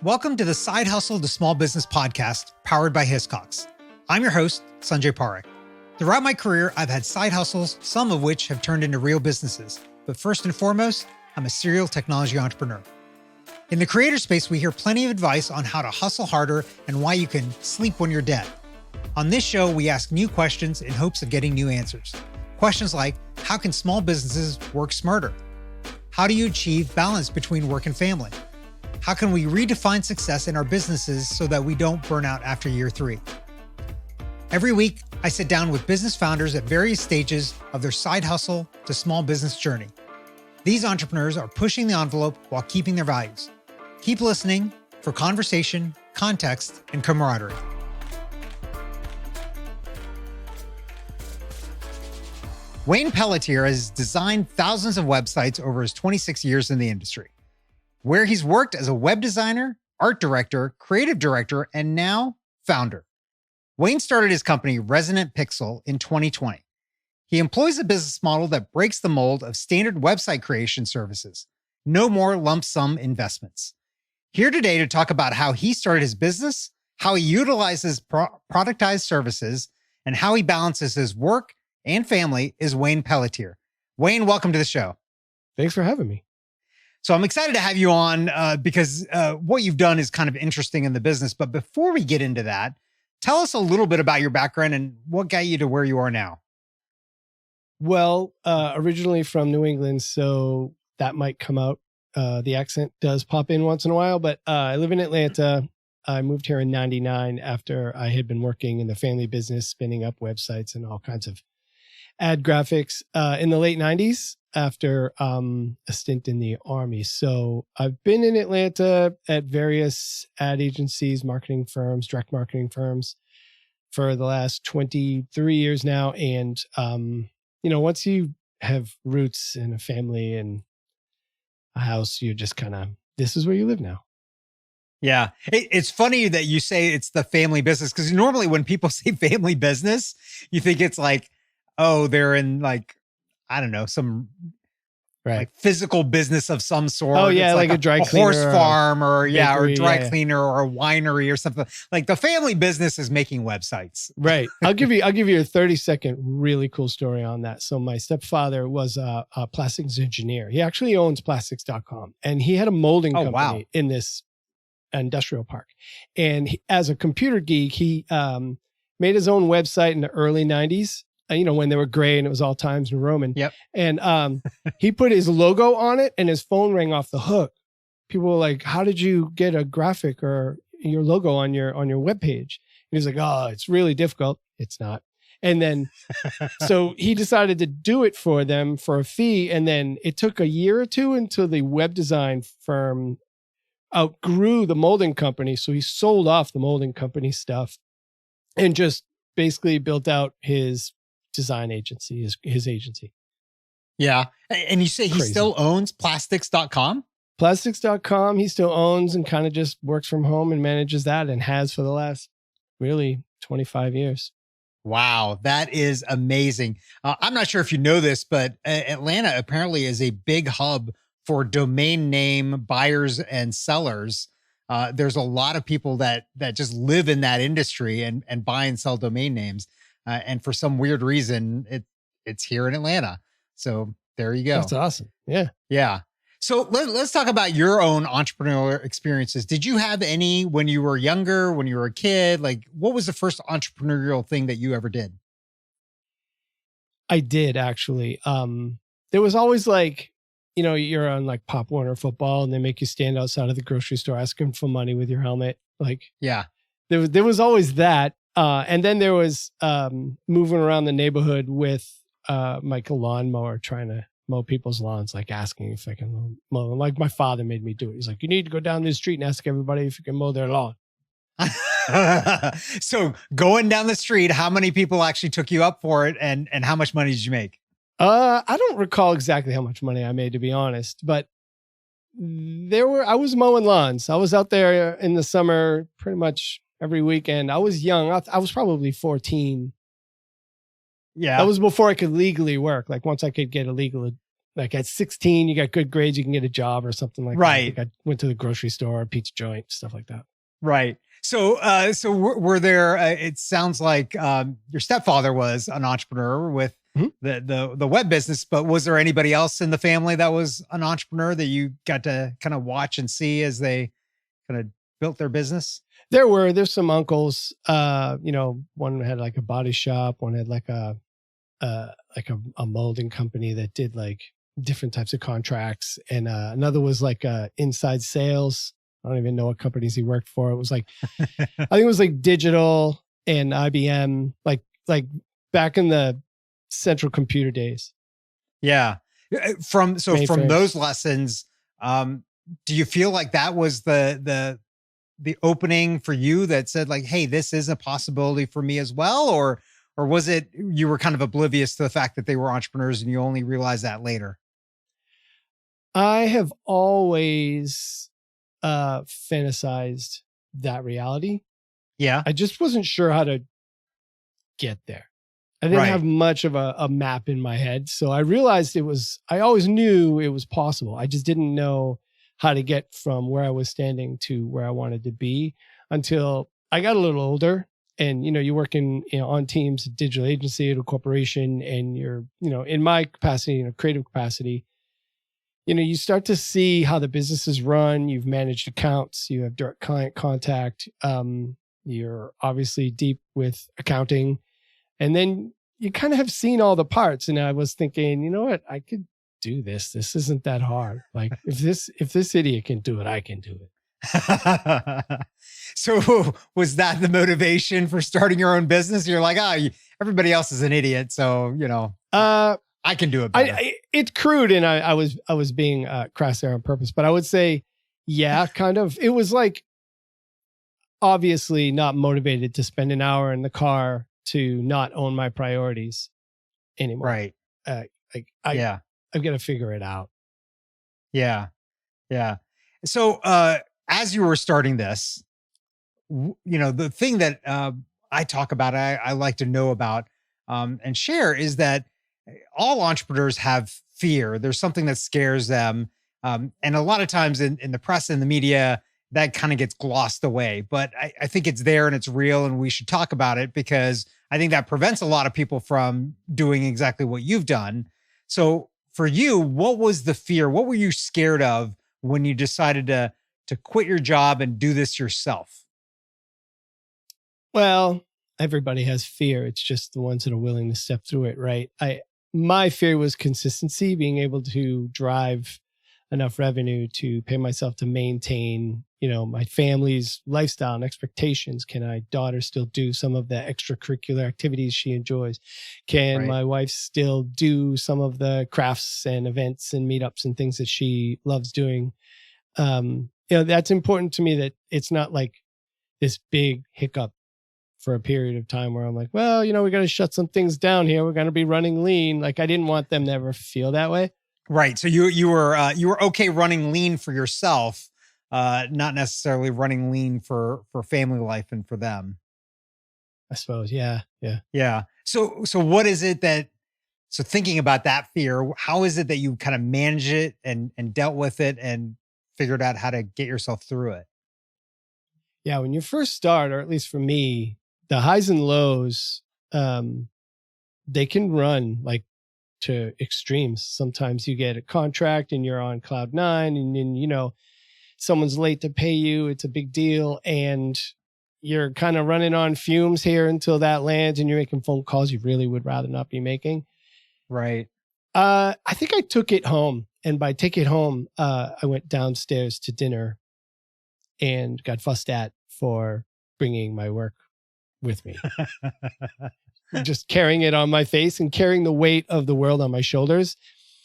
Welcome to the Side Hustle to Small Business podcast powered by Hiscox. I'm your host, Sanjay Parekh. Throughout my career, I've had side hustles, some of which have turned into real businesses. But first and foremost, I'm a serial technology entrepreneur. In the creator space, we hear plenty of advice on how to hustle harder and why you can sleep when you're dead. On this show, we ask new questions in hopes of getting new answers. Questions like, how can small businesses work smarter? How do you achieve balance between work and family? How can we redefine success in our businesses so that we don't burn out after year 3? Every week, I sit down with business founders at various stages of their side hustle to small business journey. These entrepreneurs are pushing the envelope while keeping their values. Keep listening for conversation, context, and camaraderie. Wayne Pelletier has designed thousands of websites over his 26 years in the industry, where he's worked as a web designer, art director, creative director, and now founder. Wayne started his company, Resonant in 2020. He employs a business model that breaks the mold of standard website creation services. No more lump sum investments. Here today to talk about how he started his business, how he utilizes productized services, and how he balances his work and family is Wayne Pelletier. Wayne, welcome to the show. Thanks for having me. So I'm excited to have you on because what you've done is kind of interesting in the business. But before we get into that, tell us a little bit about your background and what got you to where you are now. Well, originally from New England, so that might come out. The accent does pop in once in a while, but I live in Atlanta. I moved here in 99 after I had been working in the family business, spinning up websites and all kinds of ad graphics in the late 90s after a stint in the Army. So I've been in Atlanta at various ad agencies, marketing firms, direct marketing firms for the last 23 years now. And, once you have roots in a family and a house, you just kind of, this is where you live now. Yeah. It's funny that you say it's the family business because normally when people say family business, you think it's like, oh, they're in some like physical business of some sort. Oh yeah, it's like a dry cleaner, horse farm or bakery, a dry cleaner or a winery or something. Like the family business is making websites. Right. I'll give you a 30-second really cool story on that. So my stepfather was a plastics engineer. He actually owns plastics.com and he had a molding company in this industrial park. And as a computer geek, he made his own website in the early 90s. When they were gray and it was all Times New Roman. Yep. And he put his logo on it and his phone rang off the hook. People were like, how did you get a graphic or your logo on your webpage? And he's like, oh, it's really difficult. It's not. And then, so he decided to do it for them for a fee. And then it took a year or two until the web design firm outgrew the molding company. So he sold off the molding company stuff and just basically built out his design agency, his agency. Yeah. And you say he still owns plastics.com? Plastics.com, he still owns and kind of just works from home and manages that and has for the last really 25 years. Wow. That is amazing. I'm not sure if you know this, but Atlanta apparently is a big hub for domain name buyers and sellers. There's a lot of people that just live in that industry and buy and sell domain names. And for some weird reason, it's here in Atlanta. So there you go. That's awesome. Yeah. Yeah. So let's talk about your own entrepreneurial experiences. Did you have any when you were younger, when you were a kid? Like, what was the first entrepreneurial thing that you ever did? I did actually. There was always like, you're on like Pop Warner football and they make you stand outside of the grocery store asking for money with your helmet. Like, yeah, there was always that. And then there was moving around the neighborhood with like a lawnmower trying to mow people's lawns, like asking if I can mow them. Like my father made me do it. He's like, you need to go down this street and ask everybody if you can mow their lawn. So going down the street, how many people actually took you up for it and how much money did you make? I don't recall exactly how much money I made, to be honest, but I was mowing lawns. I was out there in the summer pretty much every weekend. I was young. I was probably 14. Yeah. That was before I could legally work. Like once I could get a legal like at 16, you got good grades, you can get a job or something like that. Right. Like I went to the grocery store, pizza joint, stuff like that. Right. So, were there? It sounds like your stepfather was an entrepreneur with Mhm. the web business, but was there anybody else in the family that was an entrepreneur that you got to kind of watch and see as they kind of built their business? There's some uncles, one had like a body shop, one had like a molding company that did like different types of contracts. And another was like inside sales. I don't even know what companies he worked for. It was like, I think it was like digital and IBM, like back in the central computer days. Yeah. From Mainframes. those lessons, do you feel like that was the opening for you that said like, hey, this is a possibility for me as well? Or was it, you were kind of oblivious to the fact that they were entrepreneurs and you only realized that later? I have always fantasized that reality. Yeah. I just wasn't sure how to get there. I didn't have much of a map in my head. So I realized I always knew it was possible. I just didn't know how to get from where I was standing to where I wanted to be until I got a little older. And, you're working on teams, a digital agency at a corporation, and you're, in my capacity, creative capacity, you start to see how the business is run. You've managed accounts, you have direct client contact. You're obviously deep with accounting. And then you kind of have seen all the parts. And I was thinking, you know what, I could do this. This isn't that hard. Like if this idiot can do it, I can do it. So was that the motivation for starting your own business? You're like, everybody else is an idiot. So, I can do it better. It's crude. And I was being crass there on purpose, but I would say, yeah, kind of. It was like, obviously not motivated to spend an hour in the car to not own my priorities anymore. Right. I've got to figure it out. Yeah. Yeah. So, as you were starting this, the thing that I talk about, I like to know about and share is that all entrepreneurs have fear. There's something that scares them. And a lot of times in the press and the media, that kind of gets glossed away. But I think it's there and it's real and we should talk about it because I think that prevents a lot of people from doing exactly what you've done. So for you, what was the fear? What were you scared of when you decided to quit your job and do this yourself? Well, everybody has fear. It's just the ones that are willing to step through it, right? My fear was consistency, being able to drive enough revenue to pay myself to maintain, my family's lifestyle and expectations. Can my daughter still do some of the extracurricular activities she enjoys? Can my wife still do some of the crafts and events and meetups and things that she loves doing? That's important to me, that it's not like this big hiccup for a period of time where I'm like, well, we got to shut some things down here. We're going to be running lean. Like I didn't want them to ever feel that way. Right. So you were okay running lean for yourself, not necessarily running lean for family life and for them. I suppose. Yeah. Yeah. Yeah. So what is it so thinking about that fear, how is it that you kind of manage it and dealt with it and figured out how to get yourself through it? Yeah. When you first start, or at least for me, the highs and lows, they can run like to extremes. Sometimes you get a contract and you're on cloud nine and then, someone's late to pay you. It's a big deal. And you're kind of running on fumes here until that lands and you're making phone calls you really would rather not be making. Right. I think I took it home. And by take it home, I went downstairs to dinner and got fussed at for bringing my work with me. Just carrying it on my face and carrying the weight of the world on my shoulders.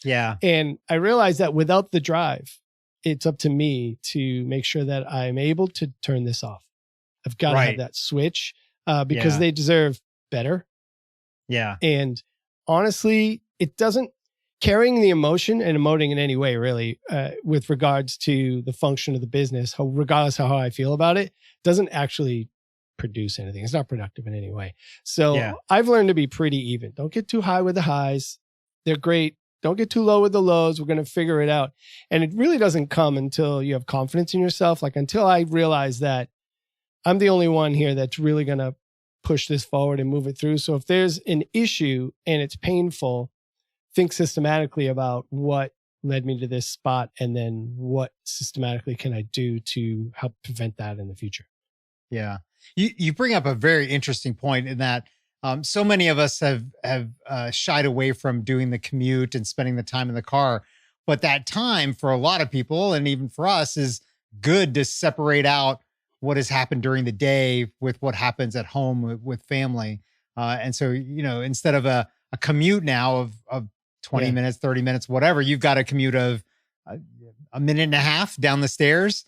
Yeah. And I realized that without the drive, it's up to me to make sure that I'm able to turn this off. I've got to have that switch because they deserve better. Yeah. And honestly, it doesn't, carrying the emotion and emoting in any way, really, with regards to the function of the business, regardless of how I feel about it, doesn't actually produce anything. It's not productive in any way. So I've learned to be pretty even. Don't get too high with the highs. They're great. Don't get too low with the lows. We're going to figure it out. And it really doesn't come until you have confidence in yourself. Like until I realize that I'm the only one here that's really going to push this forward and move it through. So if there's an issue and it's painful, think systematically about what led me to this spot and then what systematically can I do to help prevent that in the future. Yeah. You bring up a very interesting point in that so many of us have shied away from doing the commute and spending the time in the car. But that time for a lot of people, and even for us, is good to separate out what has happened during the day with what happens at home with family. And so, instead of a commute now of 20 minutes, 30 minutes, whatever, you've got a commute of a minute and a half down the stairs.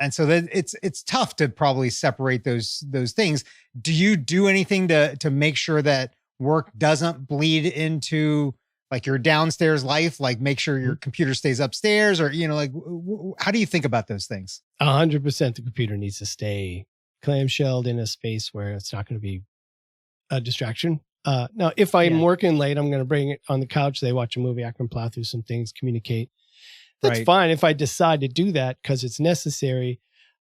And so that it's tough to probably separate those things. Do you do anything to make sure that work doesn't bleed into like your downstairs life? Like make sure your computer stays upstairs, or how do you think about those things? 100%, the computer needs to stay clamshelled in a space where it's not going to be a distraction. Now, if I'm working late, I'm going to bring it on the couch. They watch a movie. I can plow through some things, communicate. That's fine if I decide to do that because it's necessary.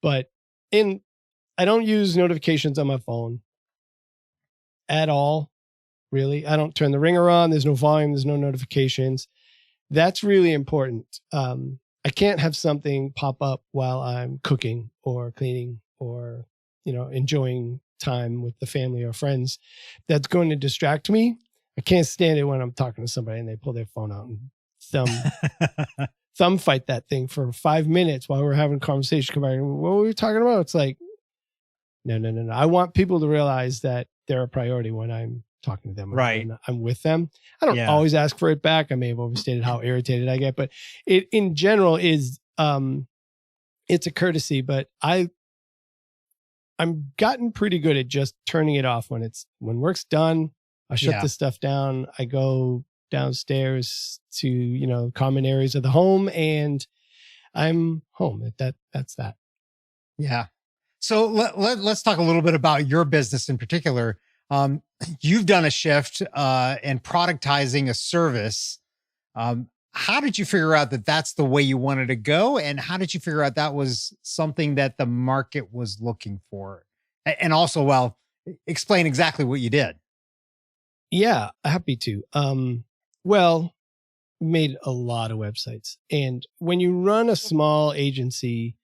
But I don't use notifications on my phone at all, really. I don't turn the ringer on. There's no volume. There's no notifications. That's really important. I can't have something pop up while I'm cooking or cleaning or, enjoying time with the family or friends. That's going to distract me. I can't stand it when I'm talking to somebody and they pull their phone out and thumb fight that thing for 5 minutes while we're having a conversation. Come back, what were we talking about? It's like, no. I want people to realize that they're a priority when I'm talking to them. Right. I'm with them. I don't always ask for it back. I may have overstated how irritated I get, but it in general is, it's a courtesy, but I'm gotten pretty good at just turning it off when work's done. I shut this stuff down. I go downstairs to, common areas of the home and I'm home. That's that. Yeah. So let's talk a little bit about your business in particular. You've done a shift in productizing a service. How did you figure out that that's the way you wanted to go? And how did you figure out that was something that the market was looking for? And also, explain exactly what you did. Yeah, happy to. Made a lot of websites. And when you run a small agency,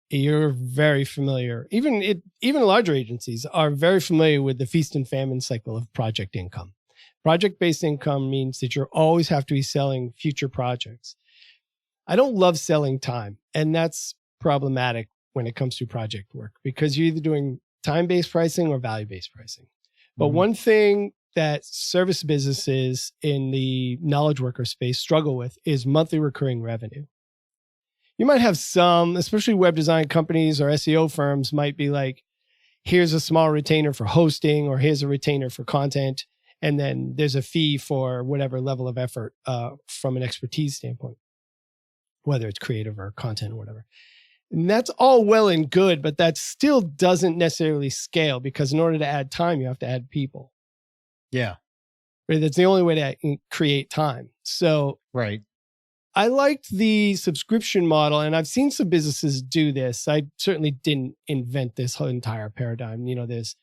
you're very familiar. Even larger agencies are very familiar with the feast and famine cycle of project income. Project-based income means that you always have to be selling future projects. I don't love selling time, and that's problematic when it comes to project work because you're either doing time-based pricing or value-based pricing. But one thing that service businesses in the knowledge worker space struggle with is monthly recurring revenue. You might have some, especially web design companies or SEO firms might be like, here's a small retainer for hosting, or here's a retainer for content. And then there's a fee for whatever level of effort from an expertise standpoint, whether it's creative or content or whatever. And that's all well and good, but that still doesn't necessarily scale because in order to add time, you have to add people. Yeah. Right. That's the only way to create time. So I liked the subscription model, and I've seen some businesses do this. I certainly didn't invent this whole entire paradigm. There's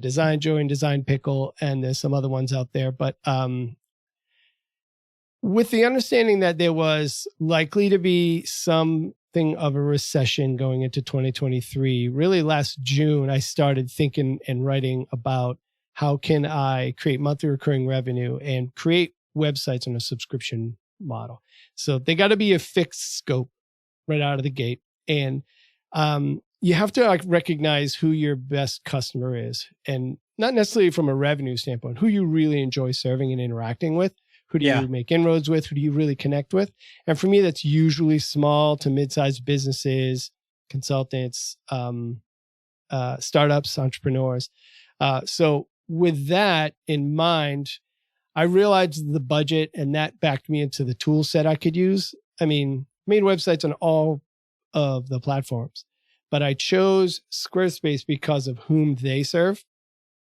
Design Joy and Design Pickle, and there's some other ones out there. But with the understanding that there was likely to be something of a recession going into 2023, really last June, I started thinking and writing about how can I create monthly recurring revenue and create websites on a subscription model. So they got to be a fixed scope right out of the gate. And you have to recognize who your best customer is, and not necessarily from a revenue standpoint, who you really enjoy serving and interacting with. Who do you make inroads with? Who do you really connect with? And for me, that's usually small to mid-sized businesses, consultants, startups, entrepreneurs. So with that in mind, I realized the budget, and that backed me into the tool set I could use. I mean, made websites on all of the platforms, but I chose Squarespace because of whom they serve.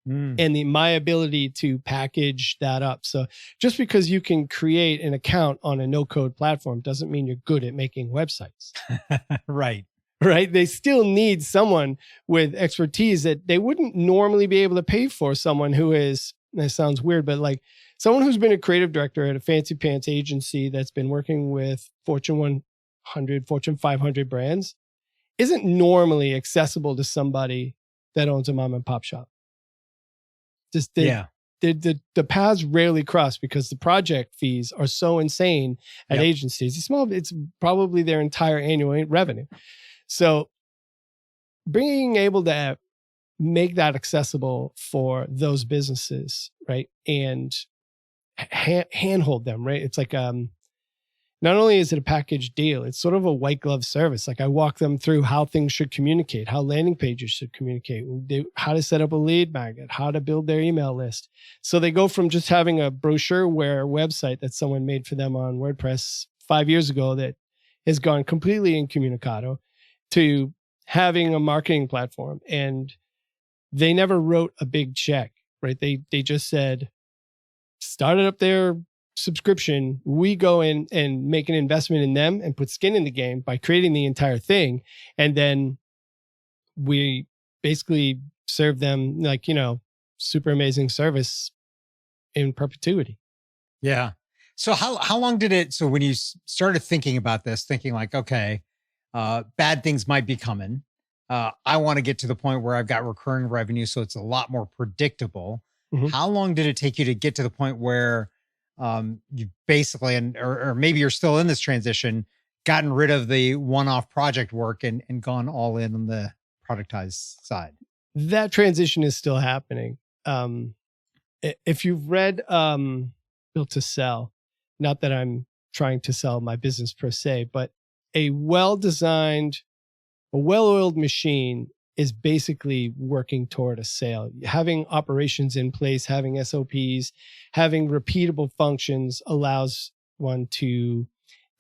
and my ability to package that up. So just because you can create an account on a no-code platform doesn't mean you're good at making websites. Right. Right. They still need someone with expertise that they wouldn't normally be able to pay for someone who is, that sounds weird, but like someone who's been a creative director at a fancy pants agency that's been working with Fortune 100, Fortune 500 brands isn't normally accessible to somebody that owns a mom and pop shop. Just the paths rarely cross because the project fees are so insane at agencies. It's probably their entire annual revenue. So being able to make that accessible for those businesses, right? And handhold them, right? It's like, not only is it a package deal, it's sort of a white glove service. Like I walk them through how things should communicate, how landing pages should communicate, how to set up a lead magnet, how to build their email list. So they go from just having a brochureware website that someone made for them on WordPress 5 years ago that has gone completely incommunicado to having a marketing platform. And they never wrote a big check, right? They just said, started up their subscription. We go in and make an investment in them and put skin in the game by creating the entire thing. And then we basically serve them like, super amazing service in perpetuity. Yeah. So how long did it, so when you started thinking about this, thinking like, okay, bad things might be coming. I want to get to the point where I've got recurring revenue, so it's a lot more predictable. Mm-hmm. How long did it take you to get to the point where you basically, or maybe you're still in this transition, gotten rid of the one-off project work and gone all in on the productized side? That transition is still happening. If you've read Built to Sell, not that I'm trying to sell my business per se, but a well-designed, a well-oiled machine is basically working toward a sale. Having operations in place, having SOPs, having repeatable functions allows one to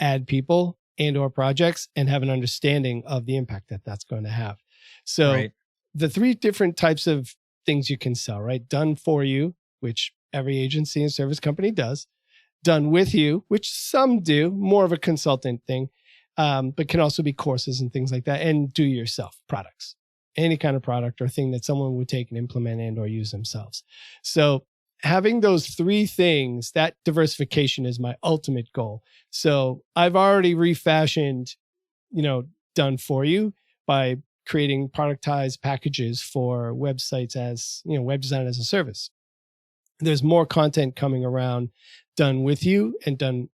add people and or projects and have an understanding of the impact that that's going to have. So the three different types of things you can sell, right? Done for you, which every agency and service company does. Done with you, which some do, more of a consultant thing, but can also be courses and things like that. And do yourself products, any kind of product or thing that someone would take and implement and or use themselves. So having those three things, that diversification is my ultimate goal. So I've already refashioned, done for you by creating productized packages for websites as, web design as a service. There's more content coming around done with you and done,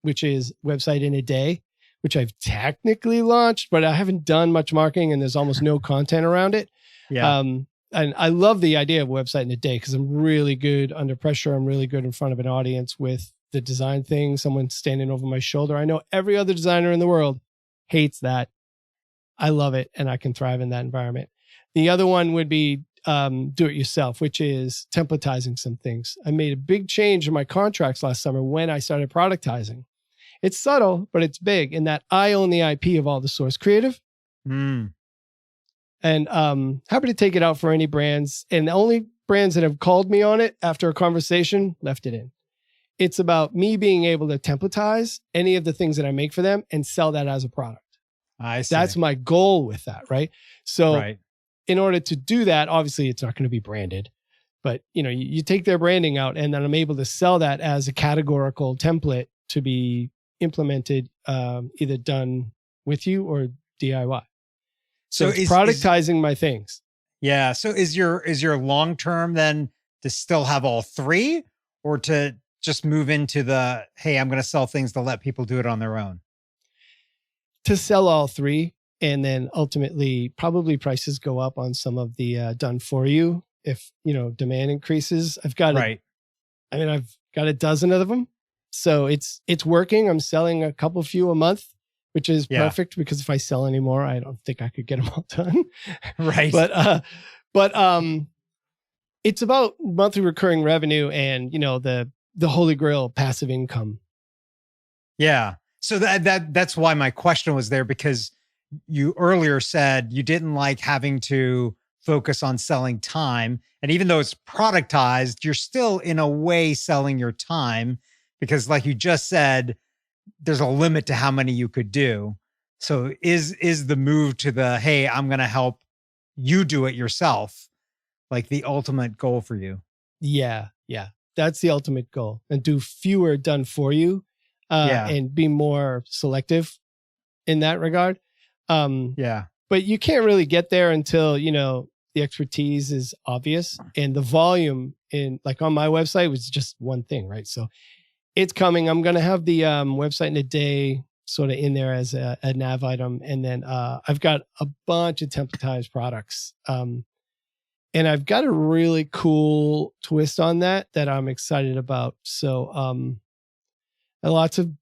which is website in a day, which I've technically launched, but I haven't done much marketing and there's almost no content around it. Yeah. And I love the idea of website in a day because I'm really good under pressure. I'm really good in front of an audience with the design thing, someone standing over my shoulder. I know every other designer in the world hates that. I love it and I can thrive in that environment. The other one would be do it yourself, which is templatizing some things. I made a big change in my contracts last summer when I started productizing. It's subtle, but it's big in that I own the IP of all the source creative. And happy to take it out for any brands. And the only brands that have called me on it after a conversation left it in. It's about me being able to templatize any of the things that I make for them and sell that as a product. I see. That's my goal with that, right? So in order to do that, obviously it's not going to be branded, but you take their branding out and then I'm able to sell that as a categorical template to be implemented, either done with you or DIY. So it's productizing my things. Yeah. So is your long term then to still have all three or to just move into the, hey, I'm going to sell things to let people do it on their own? To sell all three. And then ultimately probably prices go up on some of the done for you. If, demand increases, I've got a dozen of them. So it's working. I'm selling a couple few a month, which is perfect because if I sell any more, I don't think I could get them all done. Right. But it's about monthly recurring revenue and, the holy grail passive income. Yeah. So that's why my question was there, because you earlier said you didn't like having to focus on selling time. And even though it's productized, you're still in a way selling your time because like you just said, there's a limit to how many you could do. So is the move to the, hey, I'm going to help you do it yourself, like the ultimate goal for you? Yeah. Yeah. That's the ultimate goal, and do fewer done for you, and be more selective in that regard. Yeah. But you can't really get there until, the expertise is obvious and the volume in, like on my website was just one thing, right? So it's coming. I'm going to have the website in a day sort of in there as a nav item. And then I've got a bunch of templatized products. And I've got a really cool twist on that I'm excited about. So lots of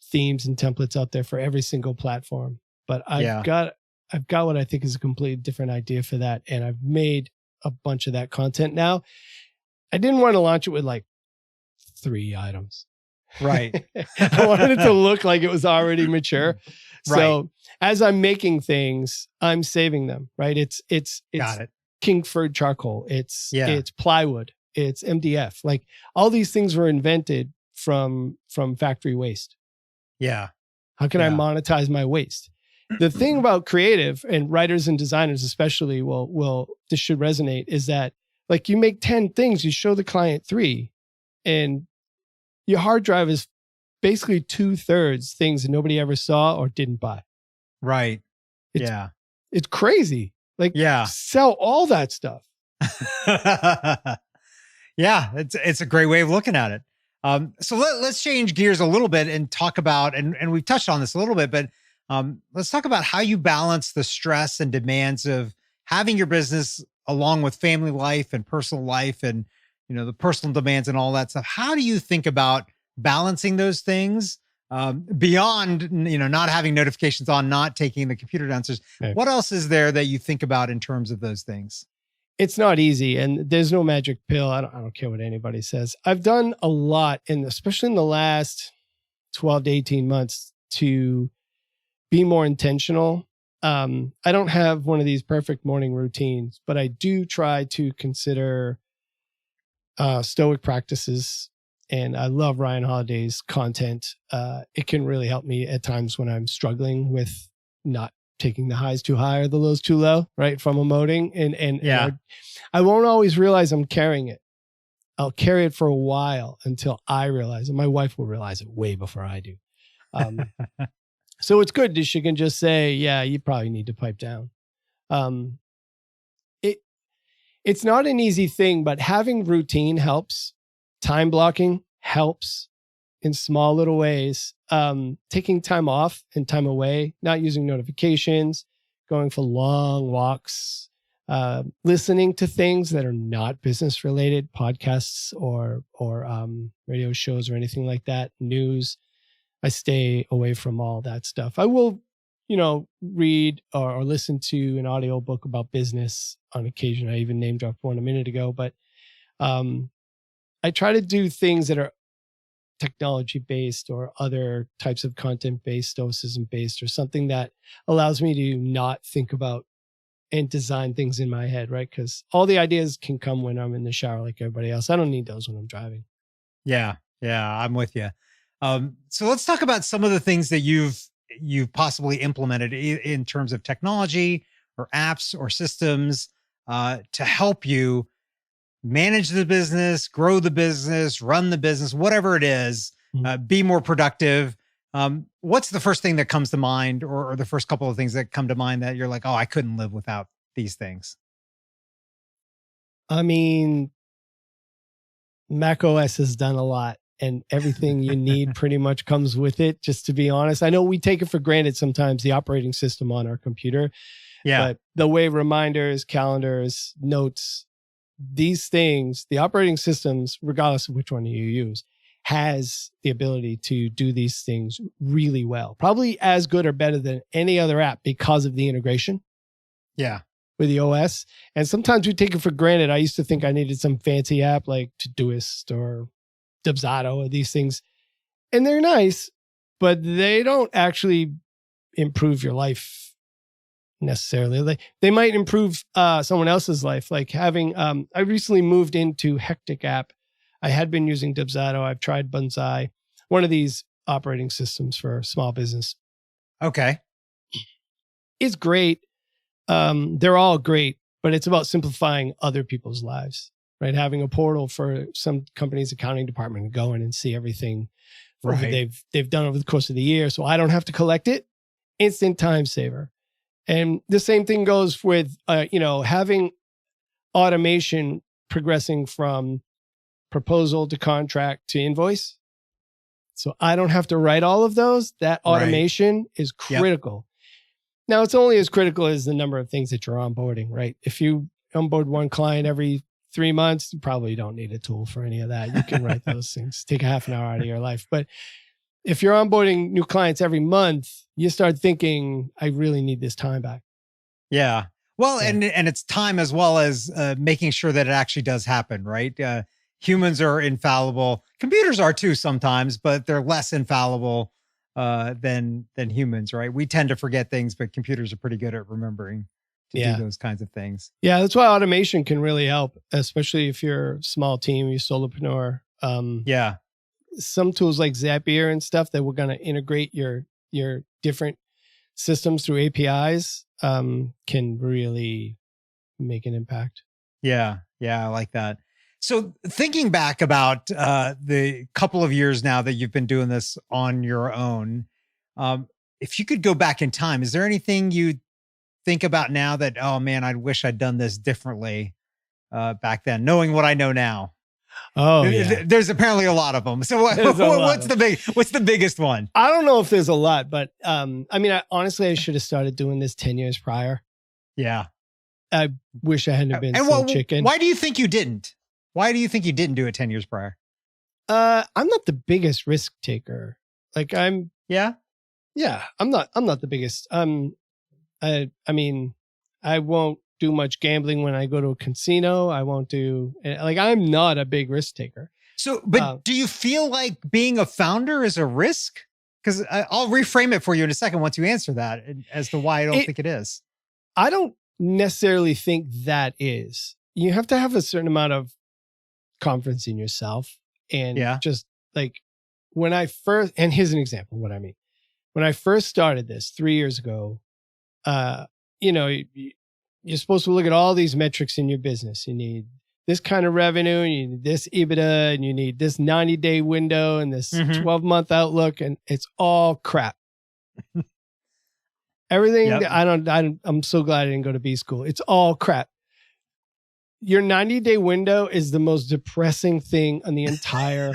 themes and templates out there for every single platform. But I've got what I think is a completely different idea for that. And I've made a bunch of that content now. I didn't want to launch it with like 3 items. Right. I wanted it to look like it was already mature. Right. So as I'm making things, I'm saving them, right? It's Got it. Kingford charcoal. It's plywood. It's MDF. Like all these things were invented from factory waste. Yeah. How can I monetize my waste? The thing about creative and writers and designers, especially, this should resonate, is that like you make 10 things, you show the client 3, and your hard drive is basically 2/3 things that nobody ever saw or didn't buy. Right. It's crazy. Like, sell all that stuff. Yeah, it's a great way of looking at it. So let's change gears a little bit and talk about, and we've touched on this a little bit, but let's talk about how you balance the stress and demands of having your business along with family life and personal life and, the personal demands and all that stuff. How do you think about balancing those things beyond, not having notifications on, not taking the computer downstairs? Right. What else is there that you think about in terms of those things? It's not easy, and there's no magic pill. I don't care what anybody says. I've done a lot, especially in the last 12 to 18 months, to be more intentional. I don't have one of these perfect morning routines, but I do try to consider stoic practices. And I love Ryan Holiday's content. It can really help me at times when I'm struggling with not taking the highs too high or the lows too low, right? From emoting. And I won't always realize I'm carrying it. I'll carry it for a while until I realize, and my wife will realize it way before I do. So it's good that she can just say, yeah, you probably need to pipe down. It's not an easy thing, but having routine helps. Time blocking helps in small little ways. Taking time off and time away, not using notifications, going for long walks, listening to things that are not business related, podcasts or radio shows or anything like that, news. I stay away from all that stuff. I will, read or listen to an audio book about business on occasion. I even name dropped one a minute ago, but I try to do things that are technology based or other types of content based, stoicism based, or something that allows me to not think about and design things in my head, right? Because all the ideas can come when I'm in the shower like everybody else. I don't need those when I'm driving. Yeah, I'm with you. So let's talk about some of the things that you've possibly implemented in terms of technology or apps or systems to help you manage the business, grow the business, run the business, whatever it is, be more productive. What's the first thing that comes to mind, or the first couple of things that come to mind that you're like, oh, I couldn't live without these things? I mean, Mac OS has done a lot, and everything you need pretty much comes with it, just to be honest. I know we take it for granted sometimes, the operating system on our computer. Yeah. But the way reminders, calendars, notes, these things, the operating systems, regardless of which one you use, has the ability to do these things really well. Probably as good or better than any other app because of the integration. Yeah. With the OS. And sometimes we take it for granted. I used to think I needed some fancy app like Todoist or Dubsado or these things. And they're nice, but they don't actually improve your life necessarily. They might improve someone else's life. Like having, I recently moved into Hectic app. I had been using Dubsado. I've tried Bonsai, one of these operating systems for small business. Okay. It's great. They're all great, but it's about simplifying other people's lives, right? Having a portal for some company's accounting department to go in and see everything they've done over the course of the year. So I don't have to collect it. Instant time saver. And the same thing goes with, having automation progressing from proposal to contract to invoice. So I don't have to write all of those. That automation is critical. Yep. Now, it's only as critical as the number of things that you're onboarding, right? If you onboard one client every 3 months, you probably don't need a tool for any of that. You can write those things, take a half an hour out of your life. But if you're onboarding new clients every month, you start thinking, I really need this time back. Yeah. Well, and it's time as well as making sure that it actually does happen, right? Humans are infallible. Computers are too sometimes, but they're less infallible than humans, right? We tend to forget things, but computers are pretty good at remembering to do those kinds of things. Yeah, that's why automation can really help, especially if you're a small team, you're solopreneur. Some tools like Zapier and stuff that we're going to integrate your different systems through APIs can really make an impact. Yeah, I like that. So thinking back about the couple of years now that you've been doing this on your own, if you could go back in time, is there anything you think about now that, oh man, I wish I'd done this differently back then, knowing what I know now? Oh, yeah. There's apparently a lot of them. So what's the biggest one? I don't know if there's a lot, but I should have started doing this 10 years prior. Yeah. I wish I hadn't been so chicken. Why do you think you didn't? Why do you think you didn't do it 10 years prior? I'm not the biggest risk taker. Like I'm not the biggest. I won't do much gambling when I go to a casino. I won't do, I'm not a big risk taker. So, but do you feel like being a founder is a risk? Because I'll reframe it for you in a second once you answer that as to why I don't think it is. I don't necessarily think that is. You have to have a certain amount of confidence in yourself. And just like when I first, and here's an example of what I mean. When I first started this 3 years ago, you're supposed to look at all these metrics in your business. You need this kind of revenue, and you need this EBITDA, and you need this 90-day window and this 12-month outlook, and it's all crap. Everything I'm so glad I didn't go to B school. It's all crap. Your 90-day window is the most depressing thing on the entire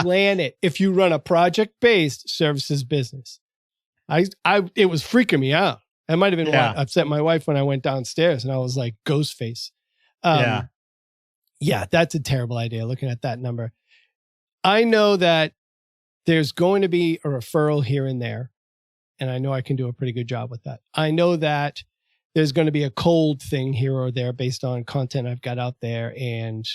planet if you run a project-based services business. It was freaking me out. I might have been upset my wife when I went downstairs and I was like ghost face. That's a terrible idea looking at that number. I know that there's going to be a referral here and there, and I know I can do a pretty good job with that. I know that there's going to be a cold thing here or there based on content I've got out there and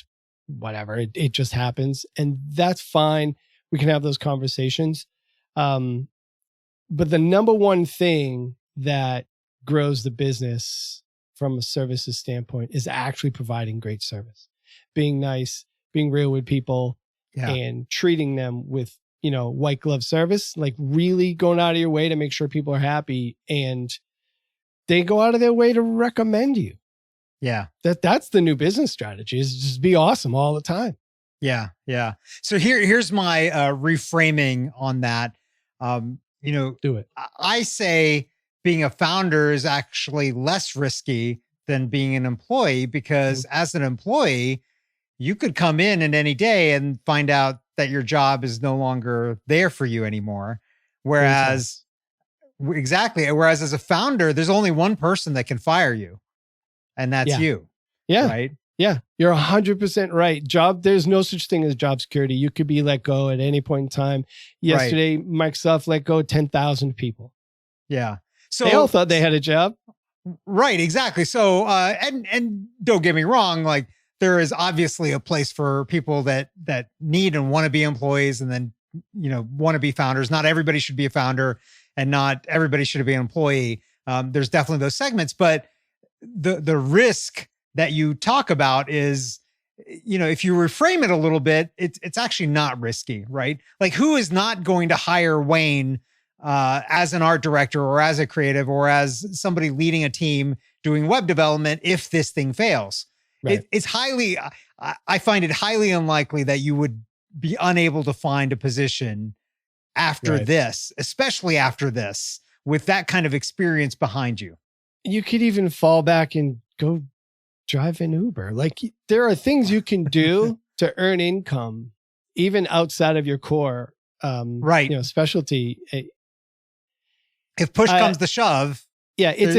whatever. It just happens, and that's fine. We can have those conversations. But the number one thing that grows the business from a services standpoint is actually providing great service, being nice, being real with people, and treating them with, white glove service, like really going out of your way to make sure people are happy, and they go out of their way to recommend you. Yeah. That's the new business strategy, is just be awesome all the time. Yeah. Yeah. So here's my reframing on that. Do it. I say being a founder is actually less risky than being an employee, because as an employee, you could come in any day and find out that your job is no longer there for you anymore. Whereas as a founder, there's only one person that can fire you, and that's you. Yeah. Right. Yeah. You're 100% right. There's no such thing as job security. You could be let go at any point in time. Yesterday, Microsoft let go 10,000 people. Yeah. So they all thought they had a job. Right. Exactly. So, and don't get me wrong, like there is obviously a place for people that need and want to be employees, and then, want to be founders. Not everybody should be a founder, and not everybody should be an employee. There's definitely those segments, but the risk that you talk about is, if you reframe it a little bit, it's actually not risky, right? Like, who is not going to hire Wayne as an art director or as a creative or as somebody leading a team doing web development if this thing fails? Right. I find it highly unlikely that you would be unable to find a position after this, especially after this, with that kind of experience behind you. You could even fall back and go drive an Uber. Like, there are things you can do to earn income, even outside of your core, specialty. If push comes to shove, it's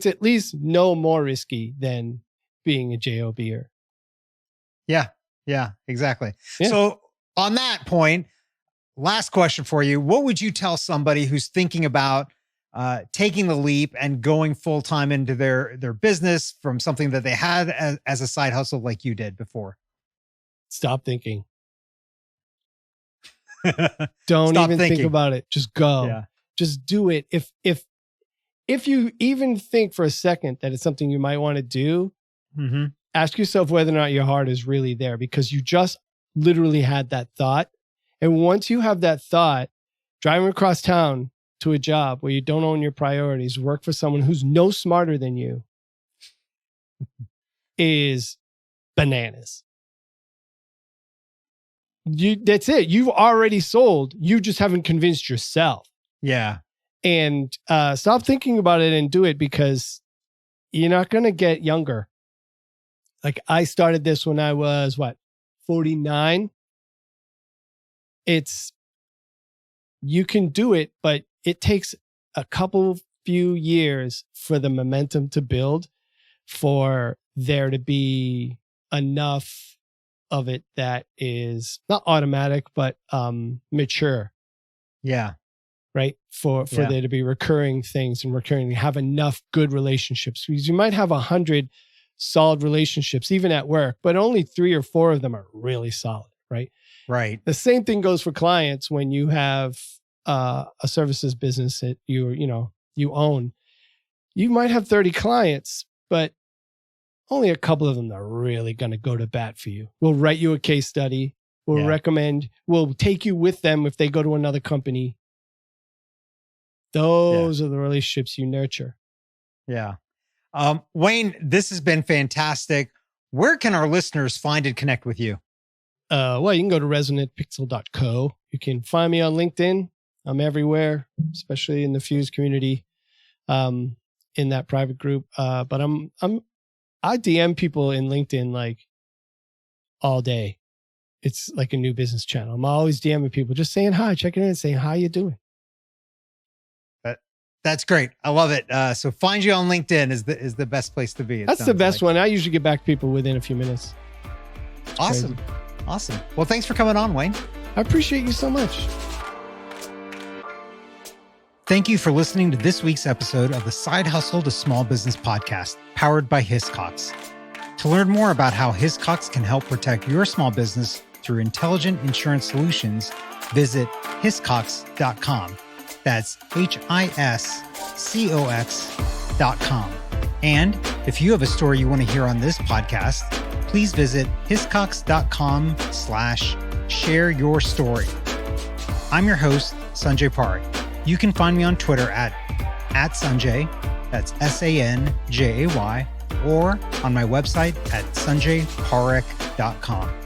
at least no more risky than being a JOBer. Yeah, exactly. Yeah. So on that point, last question for you. What would you tell somebody who's thinking about taking the leap and going full-time into their business from something that they had as a side hustle like you did before? Stop thinking. Don't even think about it. Just go. Yeah. Just do it. If you even think for a second that it's something you might want to do, ask yourself whether or not your heart is really there, because you just literally had that thought. And once you have that thought, driving across town to a job where you don't own your priorities, work for someone who's no smarter than you, is bananas. That's it. You've already sold. You just haven't convinced yourself. Yeah. And stop thinking about it and do it, because you're not going to get younger. Like, I started this when I was 49. You can do it, but it takes a few years for the momentum to build, for there to be enough of it that is not automatic, but mature. Yeah. Right. For there to be recurring things and have enough good relationships, because you might have 100 solid relationships, even at work, but only 3 or 4 of them are really solid. Right. Right. The same thing goes for clients when you have a services business that you own. You might have 30 clients, but only a couple of them are really going to go to bat for you. We'll write you a case study. We'll recommend. We'll take you with them if they go to another company. Those are the relationships you nurture. Yeah. Wayne, this has been fantastic. Where can our listeners find and connect with you? Well, you can go to resonantpixel.co. You can find me on LinkedIn. I'm everywhere, especially in the Fuse community, in that private group. But I DM people in LinkedIn like all day. It's like a new business channel. I'm always DMing people, just saying hi, checking in, saying how you doing. That's great. I love it. So find you on LinkedIn is the best place to be. That's the best one. I usually get back to people within a few minutes. Awesome. Awesome. Well, thanks for coming on, Wayne. I appreciate you so much. Thank you for listening to this week's episode of the Side Hustle to Small Business podcast, powered by Hiscox. To learn more about how Hiscox can help protect your small business through intelligent insurance solutions, visit hiscox.com. That's HISCOX.com. And if you have a story you want to hear on this podcast, please visit hiscox.com/share your story. I'm your host, Sanjay Parikh. You can find me on Twitter at Sanjay, that's SANJAY, or on my website at sanjayparikh.com.